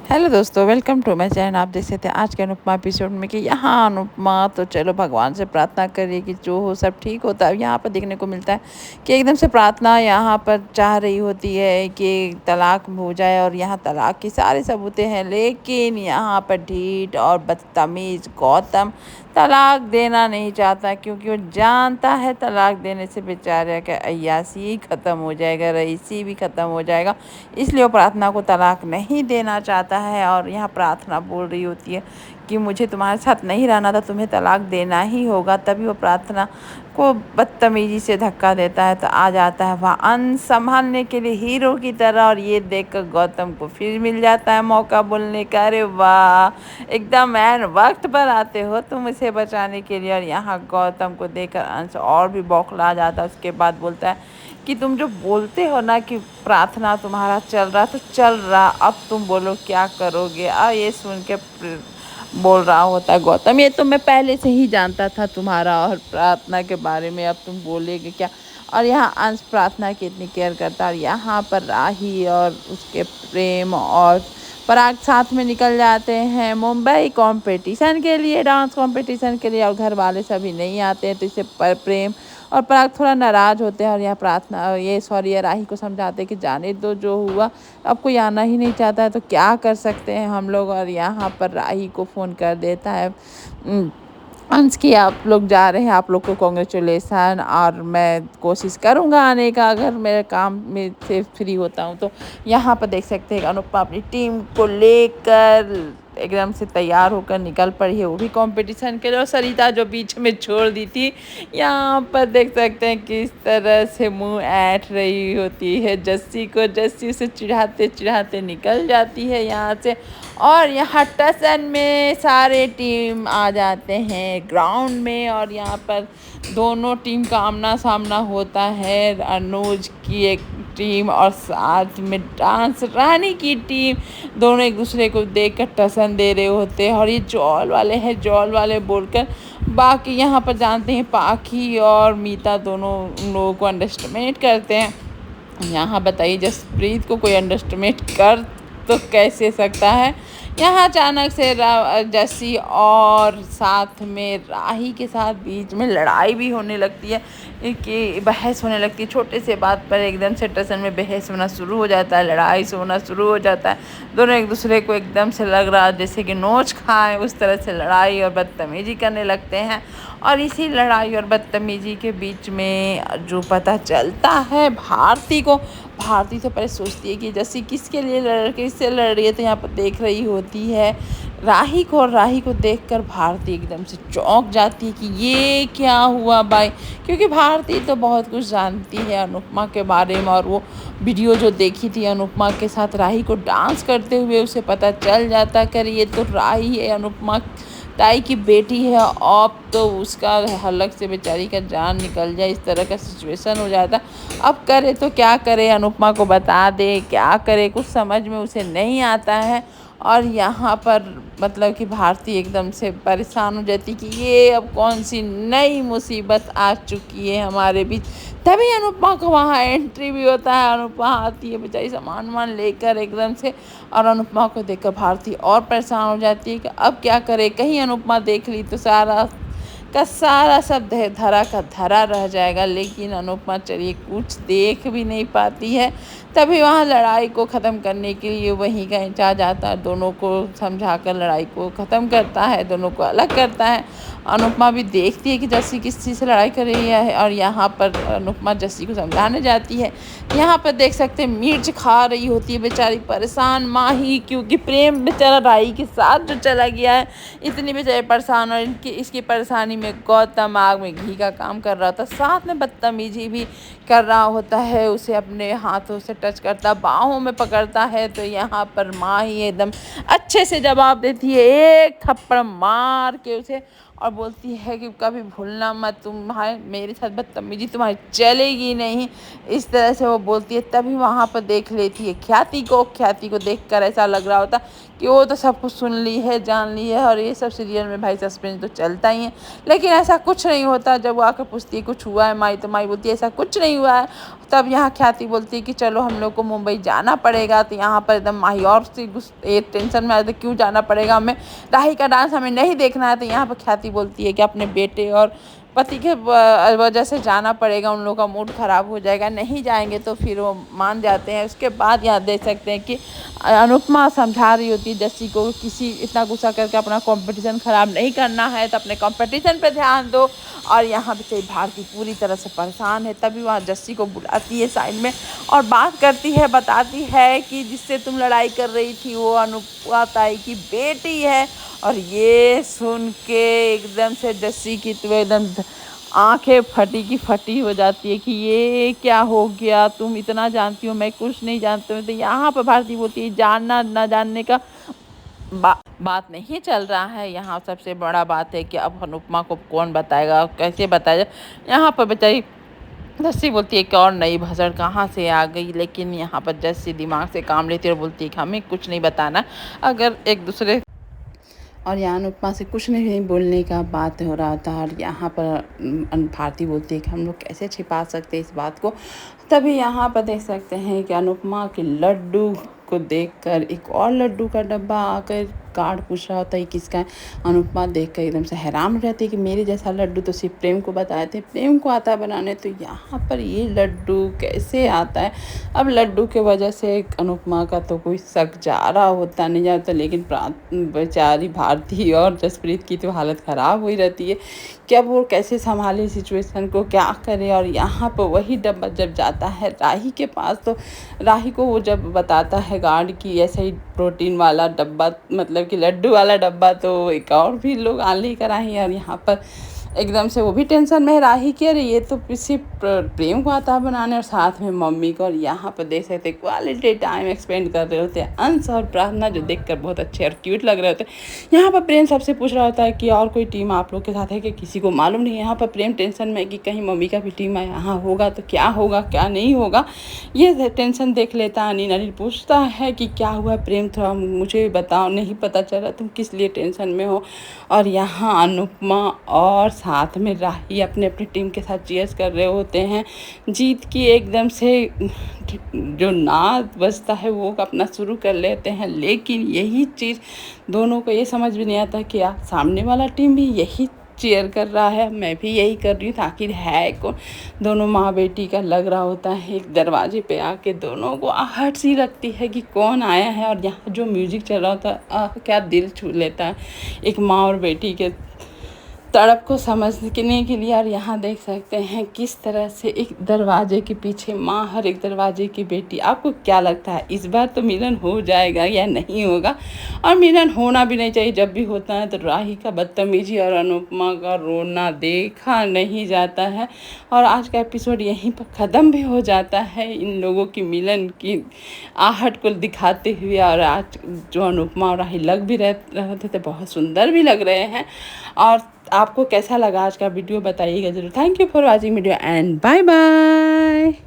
Hello दोस्तों, welcome to my channel. आप देख सकते हैं आज के अनुपमा एपिसोड में कि यहाँ अनुपमा तो चलो भगवान से प्रार्थना करिए कि जो हो सब ठीक होता है। यहाँ पर देखने को मिलता है कि एकदम से प्रार्थना यहाँ पर चाह रही होती है कि तलाक हो जाए और यहाँ तलाक की सारे सबूतें हैं, लेकिन यहाँ पर ढीठ और बदतमीज गौतम तलाक देना नहीं चाहता, क्योंकि वो जानता है तलाक देने से बेचारे का अय्यासी ख़त्म हो जाएगा, रईसी भी ख़त्म हो जाएगा। इसलिए वो प्रार्थना को तलाक नहीं देना चाहता है और यहाँ प्रार्थना बोल रही होती है कि मुझे तुम्हारे साथ नहीं रहना था, तुम्हें तलाक देना ही होगा। तभी वो प्रार्थना को बदतमीजी से धक्का देता है तो आ जाता है वहाँ अंश संभालने के लिए हीरो की तरह, और ये देखकर गौतम को फिर मिल जाता है मौका बोलने का। अरे वाह, एकदम ऐन वक्त पर आते हो तुम इसे बचाने के लिए। और यहाँ गौतम को देखकर अंश और भी बौखला जाता है। उसके बाद बोलता है कि तुम जो बोलते हो ना कि प्रार्थना तुम्हारा चल रहा तो चल रहा, अब तुम बोलो क्या करोगे। ये सुन के बोल रहा होता है गौतम, ये तो मैं पहले से ही जानता था तुम्हारा और प्रार्थना के बारे में, अब तुम बोलेगे क्या। और यहाँ अंश प्रार्थना की इतनी केयर करता है। और यहाँ पर राही और उसके प्रेम और पराग साथ में निकल जाते हैं मुंबई कंपटीशन के लिए, डांस कंपटीशन के लिए, और घर वाले सभी नहीं आते हैं तो इसे प्रेम और पराग थोड़ा नाराज़ होते हैं। और यह प्रार्थना ये राही को समझाते हैं कि जाने दो, जो हुआ अब कोई आना ही नहीं चाहता है तो क्या कर सकते हैं हम लोग। और यहाँ पर राही को फ़ोन कर देता है अंश की, आप लोग जा रहे हैं, आप लोग को कॉन्ग्रेचुलेसन, और मैं कोशिश करूँगा आने का अगर मेरे काम में से फ्री होता हूँ तो। यहाँ पर देख सकते हैं अनुपमा अपनी टीम को लेकर एकदम से तैयार होकर निकल पड़ी है, वो भी कंपटीशन के लिए। और सरिता जो बीच में छोड़ दी थी, यहाँ पर देख सकते हैं किस तरह से मुंह ऐंठ रही होती है जस्सी को। जस्सी उसे चिढ़ाते चिढ़ाते निकल जाती है यहाँ से। और यहाँ टसन में सारे टीम आ जाते हैं ग्राउंड में, और यहाँ पर दोनों टीम का आमना सामना होता है। अनुज की एक टीम और साथ में डांस रानी की टीम, दोनों एक दूसरे को देखकर टसन दे रहे होते हैं। और ये जॉल वाले हैं, जॉल वाले बोलकर बाकी यहाँ पर जानते हैं पाखी और मीता दोनों उन लोगों को अंडरस्टिमेट करते हैं। यहाँ बताइए जसप्रीत को कोई अंडरस्टिमेट कर तो कैसे सकता है। यहाँ अचानक से जस्सी और साथ में राही के साथ बीच में लड़ाई भी होने लगती है, कि बहस होने लगती है। छोटे से बात पर एकदम से टसन में बहस होना शुरू हो जाता है, लड़ाई से होना शुरू हो जाता है। दोनों एक दूसरे को एकदम से लग रहा है जैसे कि नोच खाएं, उस तरह से लड़ाई और बदतमीजी करने लगते हैं। और इसी लड़ाई और बदतमीजी के बीच में जो पता चलता है भारती को, भारती तो पहले सोचती है कि जैसे किसके लिए किससे लड़ रही है, तो यहाँ पर देख रही होती है राही को। और राही को देखकर भारती एकदम से चौंक जाती है कि ये क्या हुआ भाई, क्योंकि भारती तो बहुत कुछ जानती है अनुपमा के बारे में। और वो वीडियो जो देखी थी अनुपमा के साथ राही को डांस करते हुए, उसे पता चल जाता कर ये तो राही है, अनुपमा ताई की बेटी है। अब तो उसका हलक से बेचारी का जान निकल जाए, इस तरह का सिचुएशन हो जाता। अब करे तो क्या करे, अनुपमा को बता दे क्या करे, कुछ समझ में उसे नहीं आता है। और यहाँ पर मतलब कि भारती एकदम से परेशान हो जाती कि ये अब कौन सी नई मुसीबत आ चुकी है हमारे बीच। तभी अनुपमा को वहाँ एंट्री भी होता है, अनुपमा आती है बेचारी सामान वामान लेकर एकदम से। और अनुपमा को देखकर भारती और परेशान हो जाती है कि अब क्या करे, कहीं अनुपमा देख ली तो सारा का सारा सब धरा का धरा रह जाएगा। लेकिन अनुपमा चलिए कुछ देख भी नहीं पाती है। तभी वहाँ लड़ाई को ख़त्म करने के लिए वहीं का इंचार्ज आता है, दोनों को समझाकर लड़ाई को ख़त्म करता है, दोनों को अलग करता है। अनुपमा भी देखती है कि जस्सी किस चीज़ से लड़ाई कर रही है, और यहाँ पर अनुपमा जस्सी को समझाने जाती है। यहाँ पर देख सकते हैं मिर्च खा रही होती है बेचारी परेशान माही, क्योंकि प्रेम बेचारा राही के साथ जो चला गया है, इतनी बेचारी परेशान। और इसकी परेशानी में गौतम आग में घी का काम कर रहा था, साथ में बदतमीजी भी कर रहा होता है, उसे अपने हाथों से टच करता, बाहों में पकड़ता है। तो यहाँ पर माही एकदम अच्छे से जवाब देती है, एक थप्पड़ मार के उसे, और बोलती है कि कभी भूलना मत, तुम्हारे मेरे साथ बदतमीजी तुम्हारी चलेगी नहीं, इस तरह से वो बोलती है। तभी वहाँ पर देख लेती है ख्याति को। ख्याति को देखकर ऐसा लग रहा होता कि वो तो सब कुछ सुन ली है, जान ली है, और ये सब सीरियल में भाई सस्पेंस तो चलता ही है। लेकिन ऐसा कुछ नहीं होता। जब वो आकर पूछती है कुछ हुआ है माई, तो माई बोलती है ऐसा कुछ नहीं हुआ है, तब यहाँ ख्याति बोलती है कि चलो हम लोग को मुंबई जाना पड़ेगा। तो यहाँ पर एकदम माही और सी टेंशन में आ जाती है, क्यों जाना पड़ेगा हमें, राही का डांस हमें नहीं देखना है। तो यहाँ पर ख्याति बोलती है कि अपने बेटे और पति के वजह से जाना पड़ेगा, उन लोगों का मूड ख़राब हो जाएगा, नहीं जाएंगे। तो फिर वो मान जाते हैं। उसके बाद यहाँ देख सकते हैं कि अनुपमा समझा रही होती है जस्सी को, किसी इतना गुस्सा करके अपना कंपटीशन ख़राब नहीं करना है, तो अपने कंपटीशन पे ध्यान दो। और यहाँ पे भारती पूरी तरह से परेशान है। तभी वहाँ जस्सी को बुलाती है साइड में और बात करती है, बताती है कि जिससे तुम लड़ाई कर रही थी वो अनुपमा ताई की बेटी है। और ये सुन के एकदम से जस्सी की तो एकदम आंखें फटी की फटी हो जाती है कि ये क्या हो गया, तुम इतना जानती हो, मैं कुछ नहीं जानती हूँ। तो यहाँ पर भारती बोलती है जानना ना जानने का बात नहीं चल रहा है, यहाँ सबसे बड़ा बात है कि अब अनुपमा को कौन बताएगा, कैसे बताएगा। यहाँ पर बेचारी जस्सी बोलती है कि और नई भसड़ कहाँ से आ गई। लेकिन यहाँ पर जस्सी दिमाग से काम लेती है और बोलती है कि हमें कुछ नहीं बताना, अगर एक दूसरे। और यहाँ अनुपमा से कुछ नहीं बोलने का बात हो रहा था। और यहाँ पर भारती बोलती है कि हम लोग कैसे छिपा सकते हैं इस बात को। तभी यहाँ पर देख सकते हैं कि अनुपमा के लड्डू को देखकर एक और लड्डू का डब्बा आकर गार्ड पूछ रहा होता है किसका है। अनुपमा देखकर एकदम से हैरान हो जाती है कि मेरे जैसा लड्डू तो सिर्फ प्रेम को बताए थे, प्रेम को आता है बनाने, तो यहाँ पर ये लड्डू कैसे आता है। अब लड्डू के वजह से अनुपमा का तो कोई शक जा रहा होता नहीं जाता। लेकिन बेचारी भारती और जसप्रीत की तो हालत ख़राब हुई रहती है कि अब वो कैसे संभाले सिचुएशन को, क्या करे। और यहाँ पर वही डब्बा जब जाता है राही के पास, तो राही को वो जब बताता है गार्ड की ऐसा ही प्रोटीन वाला डब्बा, मतलब कि लड्डू वाला डब्बा, तो एक और भी लोग आ लेकर आए हैं। और यहाँ पर एकदम से वो भी टेंशन में राही की, अरे ये तो सिर्फ प्रेम को आता है बनाने और साथ में मम्मी को। और यहाँ पर देख सकते क्वालिटी टाइम एक्सपेंड कर रहे होते हैं अंश और प्रार्थना, जो देखकर बहुत अच्छे और क्यूट लग रहे होते हैं। यहाँ पर प्रेम सबसे पूछ रहा होता है कि और कोई टीम आप लोग के साथ है कि किसी को मालूम नहीं है। यहाँ पर प्रेम टेंशन में कि कहीं मम्मी का भी टीम यहाँ होगा तो क्या होगा क्या नहीं होगा, ये टेंशन देख लेता है। अनिल पूछता है कि क्या हुआ प्रेम, थोड़ा मुझे बताओ, नहीं पता चला तुम किस लिए टेंशन में हो। और यहाँ अनुपमा और साथ में राही अपने अपनी टीम के साथ चीयर्स कर रहे होते हैं जीत की। एकदम से जो नाद बजता है वो अपना शुरू कर लेते हैं। लेकिन यही चीज़ दोनों को ये समझ भी नहीं आता कि सामने वाला टीम भी यही चीयर कर रहा है, मैं भी यही कर रही हूँ, आखिर है कौन। दोनों माँ बेटी का लग रहा होता है। एक दरवाजे पे आके दोनों को आहट सी लगती है कि कौन आया है। और यहाँ जो म्यूजिक चल रहा होता है क्या दिल छू लेता है एक माँ और बेटी के तड़प को समझने के लिए। और यहाँ देख सकते हैं किस तरह से एक दरवाजे के पीछे माँ, हर एक दरवाजे की बेटी। आपको क्या लगता है इस बार तो मिलन हो जाएगा या नहीं होगा? और मिलन होना भी नहीं चाहिए, जब भी होता है तो राही का बदतमीजी और अनुपमा का रोना देखा नहीं जाता है। और आज का एपिसोड यहीं पर ख़त्म भी हो जाता है इन लोगों की मिलन की आहट को दिखाते हुए। और आज जो अनुपमा और राही लग भी रहे थे बहुत सुंदर भी लग रहे हैं। और आपको कैसा लगा आज का वीडियो बताइएगा ज़रूर। Thank you for watching video and bye bye.